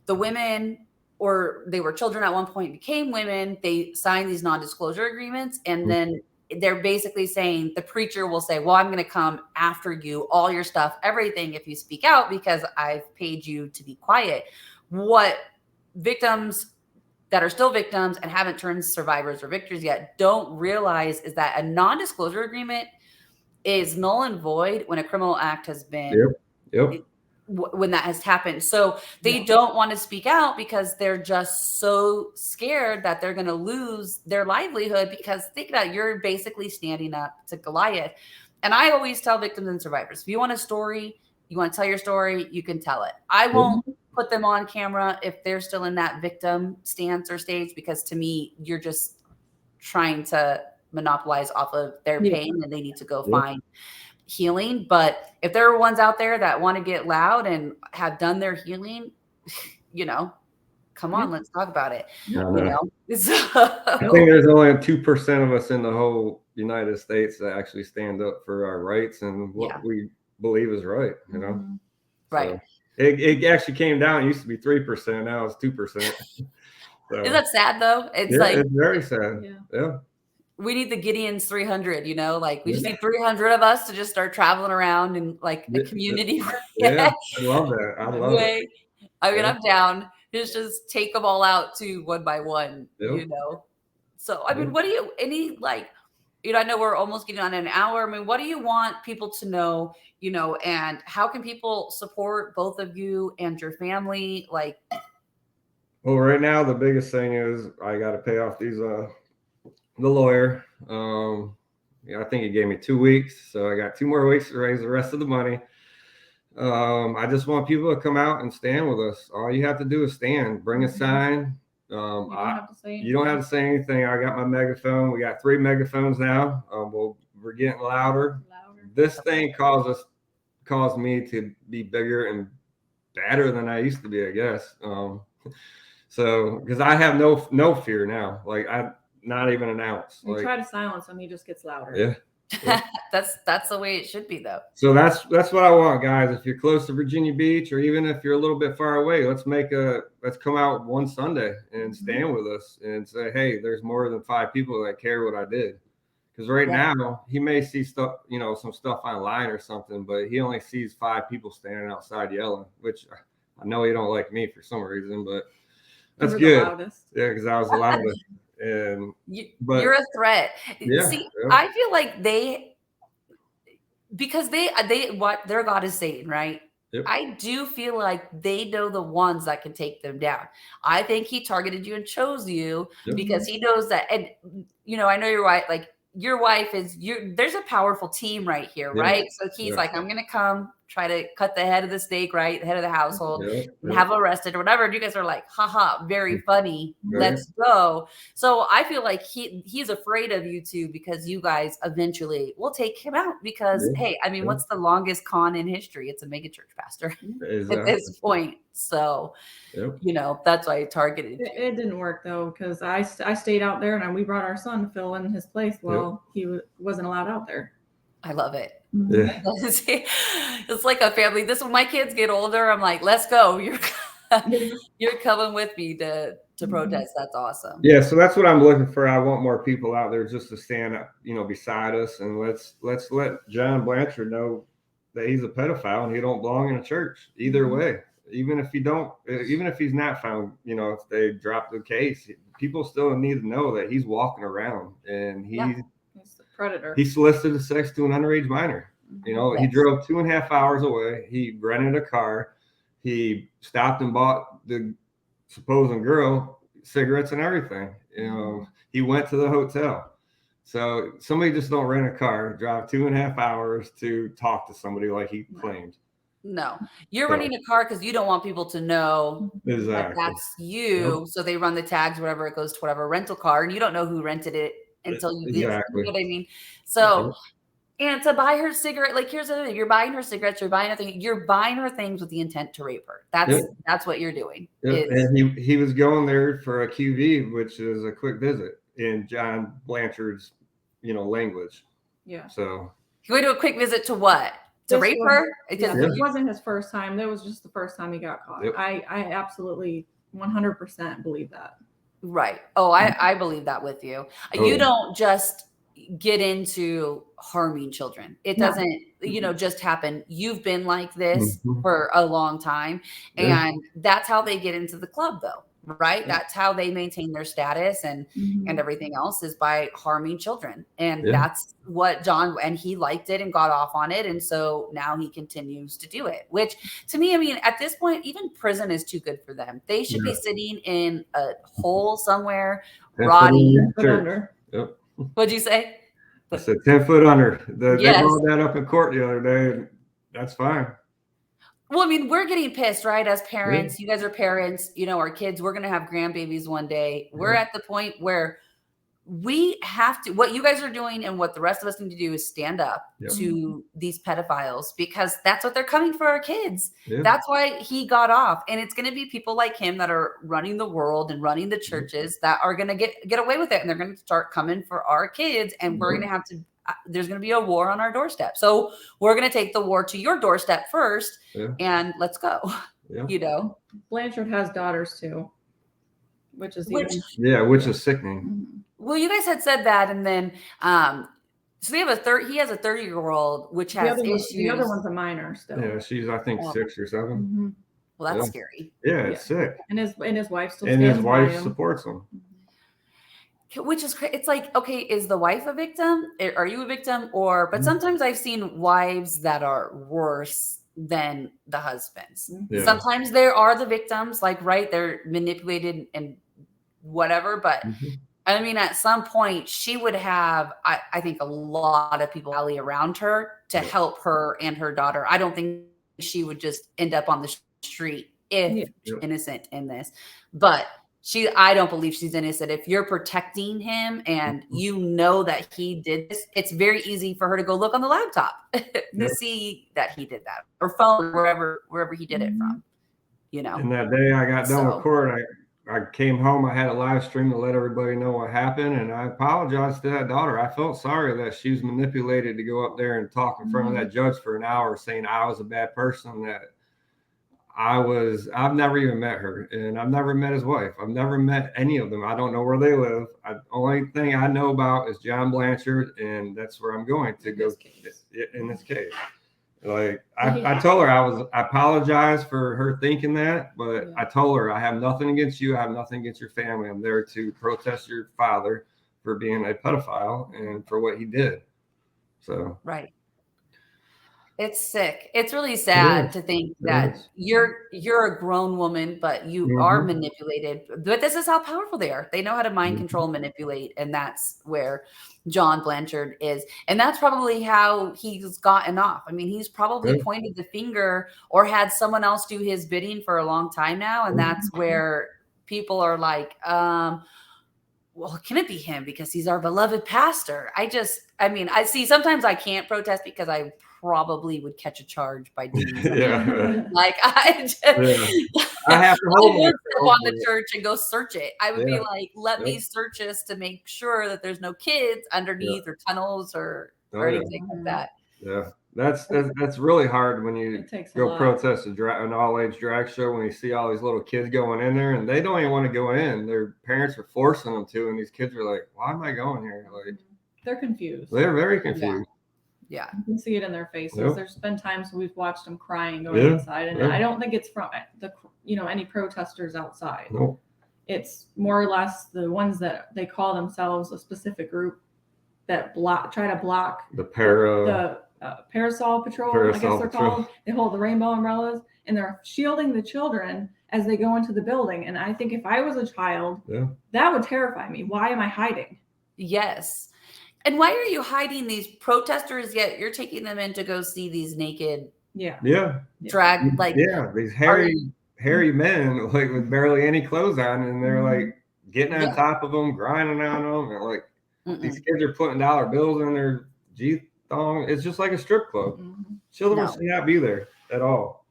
the women, or they were children at one point, became women, they signed these non-disclosure agreements, and then they're basically saying, the preacher will say, well, I'm going to come after you, all your stuff, everything, if you speak out, because I've paid you to be quiet. What victims that are still victims and haven't turned survivors or victors yet don't realize is that a non-disclosure agreement is null and void when a criminal act has been, when that has happened. So they don't want to speak out because they're just so scared that they're going to lose their livelihood, because think about it, you're basically standing up to Goliath. And I always tell victims and survivors, if you want a story, you want to tell your story, you can tell it. I won't put them on camera if they're still in that victim stance or stage, because to me, you're just trying to monopolize off of their pain and they need to go find healing. But if there are ones out there that want to get loud and have done their healing, come on, let's talk about it. I think there's only 2% of us in the whole United States that actually stand up for our rights and what we believe is right, Right. So it actually came down. It used to be 3%. Now it's 2%. So, isn't that sad though? It's it's very sad. Yeah. We need the Gideon's 300, like we just need 300 of us to just start traveling around in like a community. I love that. I love it. I mean, I'm down. Just take them all out to one by one, So, I mean, what do you, I know we're almost getting on an hour. I mean, what do you want people to know, and how can people support both of you and your family? Well, right now, the biggest thing is I got to pay off the lawyer. I think he gave me 2 weeks. So I got 2 more weeks to raise the rest of the money. I just want people to come out and stand with us. All you have to do is stand, bring a sign. You don't have to say anything. I got my megaphone. We got 3 megaphones now. We're getting louder. This thing caused me to be bigger and badder than I used to be, I guess. So because I have no fear now. Not even an ounce. You try to silence him, he just gets louder. Yeah. That's the way it should be, though. So that's what I want, guys. If you're close to Virginia Beach, or even if you're a little bit far away, let's come out one Sunday and stand with us and say, hey, there's more than 5 people that care what I did. Because right now he may see stuff, some stuff online or something, but he only sees 5 people standing outside yelling, which I know he don't like me for some reason, but that's good. Yeah, because I was the loudest. But you're a threat. See, I feel like because what their God is Satan, right? I do feel like they know the ones that can take them down. I think he targeted you and chose you because he knows that. And I know you're right. Like, your wife is there's a powerful team right here, right? So he's like, I'm gonna come try to cut the head of the snake, right? The head of the household, and have arrested or whatever. And you guys are like, haha, very funny. Let's go. So I feel like he's afraid of you two, because you guys eventually will take him out, because hey, I mean, what's the longest con in history? It's a megachurch pastor at this point. So that's why he targeted you. It didn't work though, because I stayed out there and we brought our son to fill in his place while he wasn't allowed out there. I love it. It's like a family. When my kids get older, I'm like, let's go. You're coming with me to to protest. That's awesome. Yeah, so that's what I'm looking for. I want more people out there just to stand up, beside us, and let's let John Blanchard know that he's a pedophile and he don't belong in a church. Either way, even if he's not found, if they drop the case, people still need to know that he's walking around and he's a predator. He solicited sex to an underage minor. He drove 2.5 hours away. He rented a car. He stopped and bought the supposed girl cigarettes and everything. He went to the hotel. So somebody just don't rent a car, drive 2.5 hours to talk to somebody like he claimed. No, you're renting a car because you don't want people to know that that's you. So they run the tags, whatever, it goes to whatever rental car, and you don't know who rented it until you get, you know what I mean? So, and to buy her cigarette, like here's the thing, you're buying her cigarettes, you're buying her things with the intent to rape her. That's what you're doing. And he was going there for a QV, which is a quick visit in John Blanchard's, language. Yeah. So he went to a quick visit to what? To rape her? It wasn't his first time. That was just the first time he got caught. I absolutely 100% believe that. Right. Oh, I believe that with you. You don't just get into harming children. It doesn't, just happen. You've been like this for a long time. And that's how they get into the club though, right? That's how they maintain their status and everything else is by harming children. And that's what John, and he liked it and got off on it. And so now he continues to do it, which to me, I mean, at this point, even prison is too good for them. They should be sitting in a hole somewhere, rotting. Yep. What'd you say? I said 10 foot under. They brought that up in court the other day. That's fine. Well, I mean, we're getting pissed, right? As parents, you guys are parents, our kids, we're going to have grandbabies one day. We're at the point where we have to, what you guys are doing and what the rest of us need to do is stand up to these pedophiles because that's what they're coming for our kids. That's why he got off. And it's going to be people like him that are running the world and running the churches that are going to get away with it. And they're going to start coming for our kids. And we're going to have to, there's going to be a war on our doorstep. So we're going to take the war to your doorstep first and let's go, Blanchard has daughters too, which is is sickening. Well, you guys had said that, and then so he has a 30-year-old, which has issues. The other one's a minor still. Yeah, she's I think 6 or 7. Well, that's scary. Yeah, it's sick. And his wife still and stands his wife by him. Supports him. Which is it's like, okay, is the wife a victim? Are you a victim? But sometimes I've seen wives that are worse than the husbands. Sometimes there are the victims, like they're manipulated and whatever, but. I mean, at some point, she would have, I think, a lot of people rally around her to help her and her daughter. I don't think she would just end up on the street if innocent in this. But I don't believe she's innocent. If you're protecting him and you know that he did this, it's very easy for her to go look on the laptop to see that he did that, or phone, wherever he did it from. And that day I got done with court, I came home, I had a live stream to let everybody know what happened, and I apologized to that daughter. I felt sorry that she was manipulated to go up there and talk in front of that judge for an hour saying I was a bad person, that I've never even met her, and I've never met his wife. I've never met any of them. I don't know where they live. The only thing I know about is John Blanchard, and that's where I'm going to go in this case. Like I told her I apologize for her thinking that, but I told her I have nothing against you. I have nothing against your family. I'm there to protest your father for being a pedophile and for what he did. So it's sick. It's really sad to think that you're a grown woman, but you are manipulated. But this is how powerful they are. They know how to mind control, manipulate, and that's where John Blanchard is. And that's probably how he's gotten off. I mean, he's probably pointed the finger or had someone else do his bidding for a long time now. And that's where people are like, well, can it be him? Because he's our beloved pastor. I see sometimes I can't protest because I probably would catch a charge by doing something. Like I have to hold up on the church and go search it. I would be like, let me search this to make sure that there's no kids underneath or tunnels or anything like that. That's really hard when you It takes a go lot. protest an all-age drag show when you see all these little kids going in there and they don't even want to go in. Their parents are forcing them to, and these kids are like, "Why am I going here?" Like They're confused. they're very confused. Yeah. You can see it in their faces. Yep. There's been times we've watched them crying going inside, and I don't think it's from any protesters outside. Nope. It's more or less the ones that they call themselves a specific group that try to block The parasol patrol, I guess they're called. They hold the rainbow umbrellas, and they're shielding the children as they go into the building. And I think if I was a child, that would terrify me. Why am I hiding? Yes. And why are you hiding these protesters, yet you're taking them in to go see these naked drag, like these hairy men, like with barely any clothes on, and they're like getting on top of them, grinding on them, and like these kids are putting dollar bills in their G-thong. It's just like a strip club. Children should not be there at all.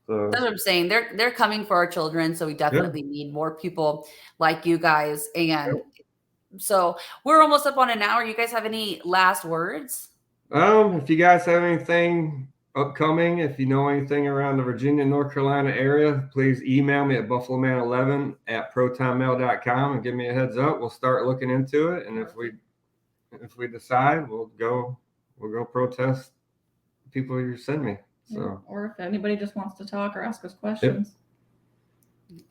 So that's what I'm saying. They're coming for our children, so we definitely need more people like you guys. And so we're almost up on an hour. You guys have any last words? If you guys have anything upcoming, if you know anything around the Virginia, North Carolina area, please email me at buffaloman11@protonmail.com and give me a heads up. We'll start looking into it, and if we decide, we'll go protest people you send me. So, or if anybody just wants to talk or ask us questions.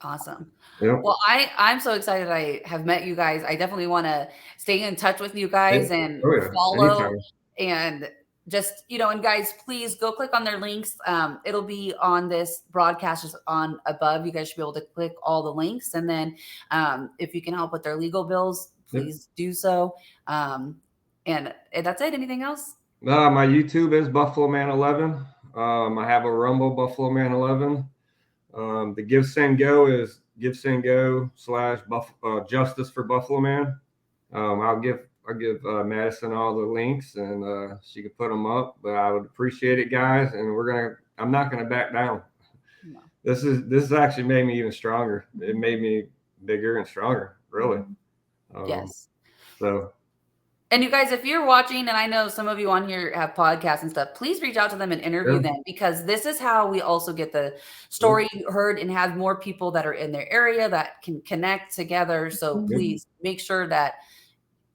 Awesome. Yep. Well, I'm so excited I have met you guys. I definitely want to stay in touch with you guys and follow anytime. And just, and guys, please go click on their links. It'll be on this broadcast, just on above. You guys should be able to click all the links. And then if you can help with their legal bills, please do so. And that's it. Anything else? My YouTube is BuffaloMan11. I have a Rumble BuffaloMan11. The Give Send Go is GiveSendGo / Justice for Buffalo Man. I'll give Madyson all the links, and she can put them up. But I would appreciate it, guys. And I'm not gonna back down. No. This has actually made me even stronger. It made me bigger and stronger, really. Yes. So. And you guys, if you're watching, and I know some of you on here have podcasts and stuff, please reach out to them and interview them, because this is how we also get the story heard and have more people that are in their area that can connect together. So please make sure that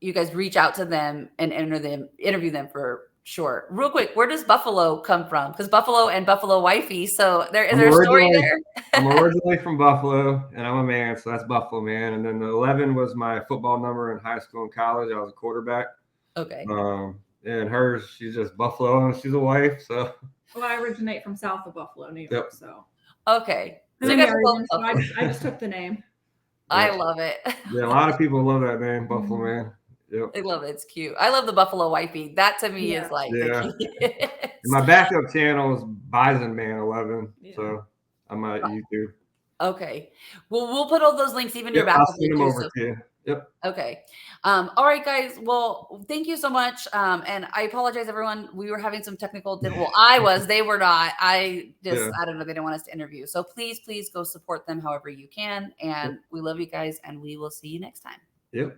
you guys reach out to them and interview them for sure. Real quick, where does Buffalo come from? Because Buffalo and Buffalo Wifey. So is there a story there? I'm originally from Buffalo, and I'm a man, so that's Buffalo Man. And then the 11 was my football number in high school and college. I was a quarterback. Okay. And hers, she's just Buffalo, and she's a wife. So. Well, I originate from south of Buffalo, New York. So. Okay. So you guys are both I just took the name. I love it. Yeah, a lot of people love that name, Buffalo Man. Yep. I love it. It's cute. I love the Buffalo Wifey. That to me is like the cutest. My backup channel is Madyson Man 11. So I'm on YouTube. Okay. Well, we'll put all those links, even your backup. I'll send them over to you. Yep. Okay. All right, guys. Well, thank you so much. And I apologize, everyone. We were having some technical they were not. I don't know. They didn't want us to interview. So please go support them however you can. And we love you guys, and we will see you next time. Yep.